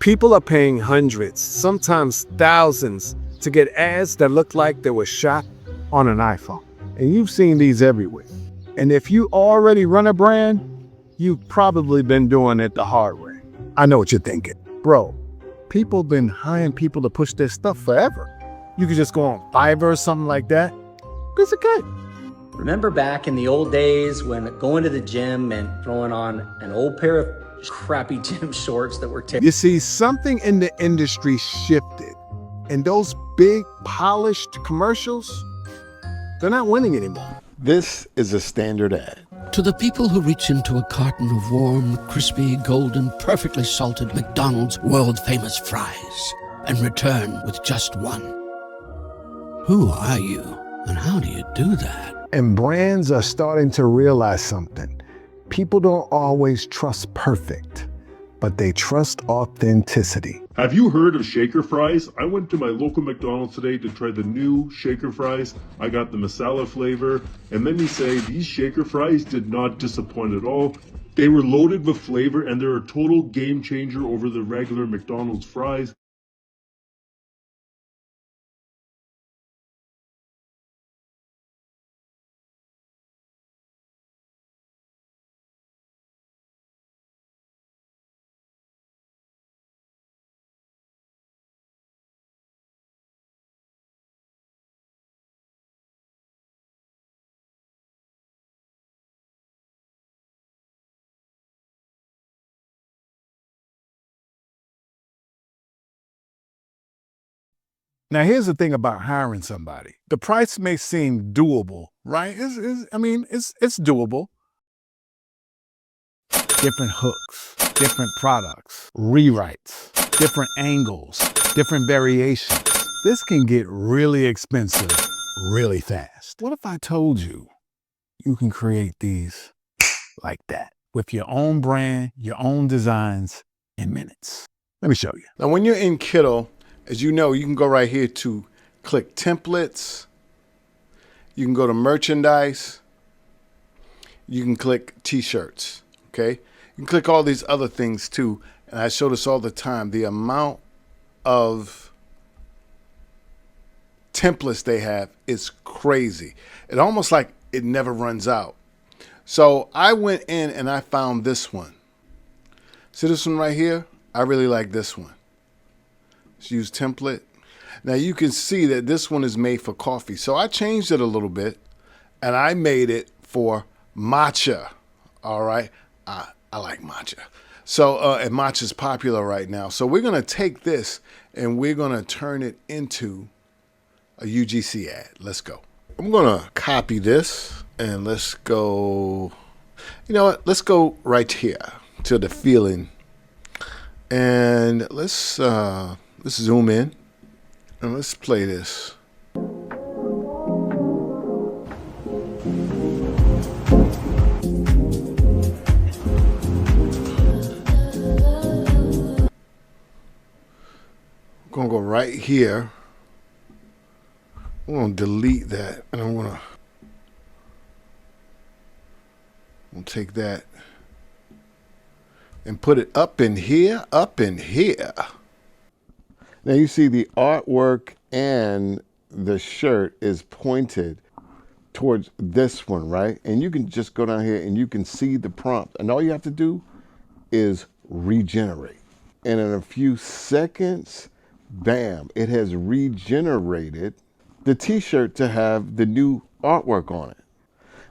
People are paying hundreds, sometimes thousands, to get ads that look like they were shot on an iPhone. And you've seen these everywhere. And if you already run a brand, you've probably been doing it the hard way. I know what you're thinking. Bro, people been hiring people to push their stuff forever. You could just go on Fiverr or something like that. It's okay. Remember back in the old days when going to the gym meant throwing on an old pair of crappy gym shorts that were You see, something in the industry shifted. And those big, polished commercials, they're not winning anymore. This is a standard ad. To the people who reach into a carton of warm, crispy, golden, perfectly salted McDonald's world-famous fries and return with just one. Who are you, and how do you do that? And brands are starting to realize something. People don't always trust perfect, but they trust authenticity. Have you heard of shaker fries? I went to my local McDonald's today to try the new shaker fries. I got the masala flavor, and let me say, these shaker fries did not disappoint at all. They were loaded with flavor, and they're a total game changer over the regular McDonald's fries. Now, here's the thing about hiring somebody. The price may seem doable, right? It's doable. Different hooks, different products, rewrites, different angles, different variations. This can get really expensive really fast. What if I told you you can create these like that with your own brand, your own designs in minutes? Let me show you. Now, when you're in Kittle, as you know, you can go right here to click templates. You can go to merchandise. You can click t-shirts, okay? You can click all these other things too. And I show this all the time. The amount of templates they have is crazy. It almost like it never runs out. So I went in and I found this one. See this one right here? I really like this one. Let's use template. Now you can see that this one is made for coffee. So I changed it a little bit and I made it for matcha. All right. I like matcha. So, and matcha is popular right now. So we're going to take this and we're going to turn it into a UGC ad. Let's go. I'm going to copy this and let's go, you know what? Let's go right here to the feeling and let's zoom in and let's play this. I'm gonna go right here. I'm gonna delete that and I'm gonna take that and put it up in here, Now you see the artwork and the shirt is pointed towards this one, right? And you can just go down here and you can see the prompt. And all you have to do is regenerate. And in a few seconds, bam, it has regenerated the t-shirt to have the new artwork on it.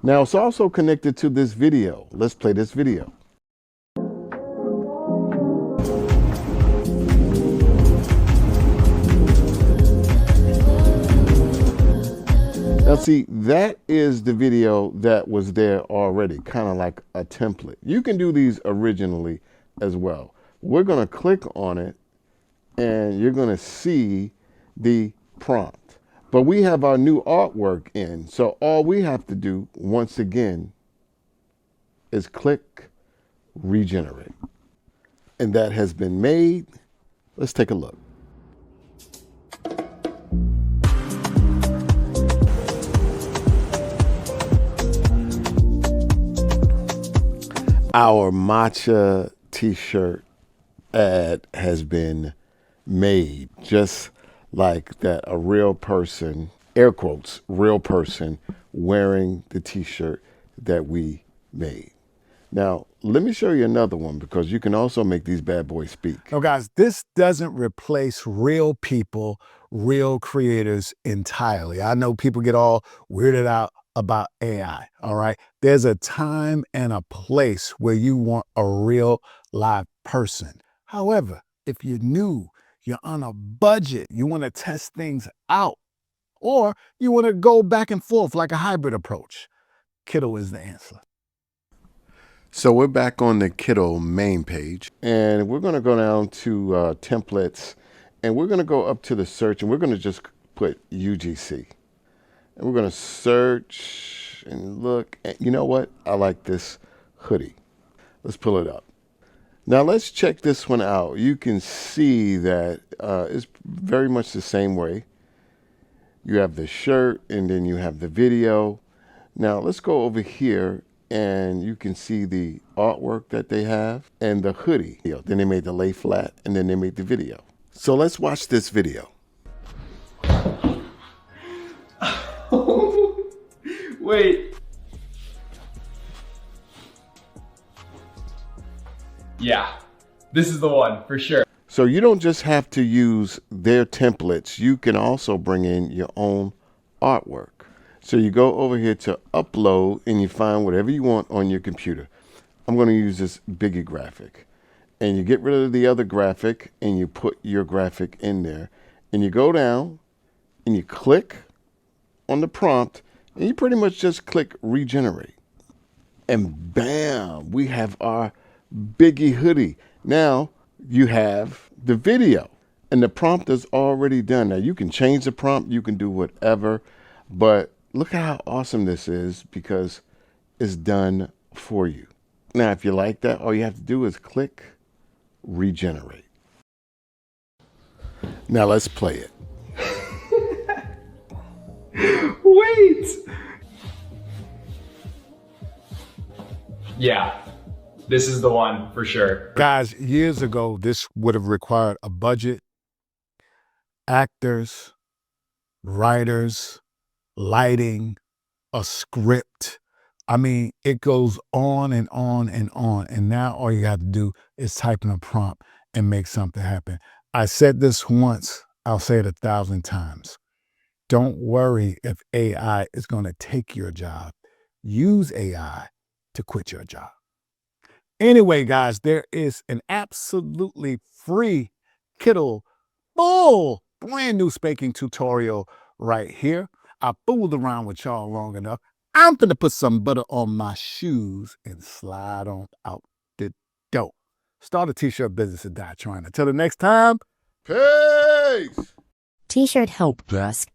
Now it's also connected to this video. Let's play this video. Now see, that is the video that was there already, kind of like a template. You can do these originally as well. We're going to click on it and you're going to see the prompt. But we have our new artwork in. So all we have to do, once again, is click regenerate. And that has been made. Let's take a look. Our matcha t-shirt ad has been made, just like that a real person, air quotes, real person wearing the t-shirt that we made. Now, let me show you another one because you can also make these bad boys speak. Now, guys, this doesn't replace real people, real creators entirely. I know people get all weirded out about AI, all right? There's a time and a place where you want a real live person. However, if you're new, you're on a budget, you want to test things out, or you want to go back and forth like a hybrid approach, Kittle is the answer. So we're back on the Kittle main page, and we're going to go down to templates, and we're going to go up to the search, and we're going to just put UGC. And we're going to search and look. And you know what? I like this hoodie. Let's pull it up. Now let's check this one out. You can see that it's very much the same way. You have the shirt, and then you have the video. Now let's go over here, and you can see the artwork that they have and the hoodie. Then they made the lay flat, and then they made the video. So let's watch this video. Wait. Yeah, this is the one for sure. So you don't just have to use their templates. You can also bring in your own artwork. So you go over here to upload and you find whatever you want on your computer. I'm going to use this Biggie graphic. And you get rid of the other graphic and you put your graphic in there. And you go down and you click on the prompt and you pretty much just click regenerate. And bam, we have our Biggie hoodie. Now you have the video and the prompt is already done. Now you can change the prompt, you can do whatever, but look at how awesome this is because it's done for you. Now, if you like that, all you have to do is click regenerate. Now let's play it. Wait. Yeah, this is the one for sure. Guys, years ago, this would have required a budget, actors, writers, lighting, a script. I mean, it goes on and on and on. And now all you have to do is type in a prompt and make something happen. I said this once, I'll say it 1,000 times. Don't worry if AI is going to take your job. Use AI to quit your job. Anyway, guys, there is an absolutely free Kittle full brand new spanking tutorial right here. I fooled around with y'all long enough. I'm gonna put some butter on my shoes and slide on out the door. Start a t-shirt business and die trying. Until the next time, Peace! T-shirt Help Desk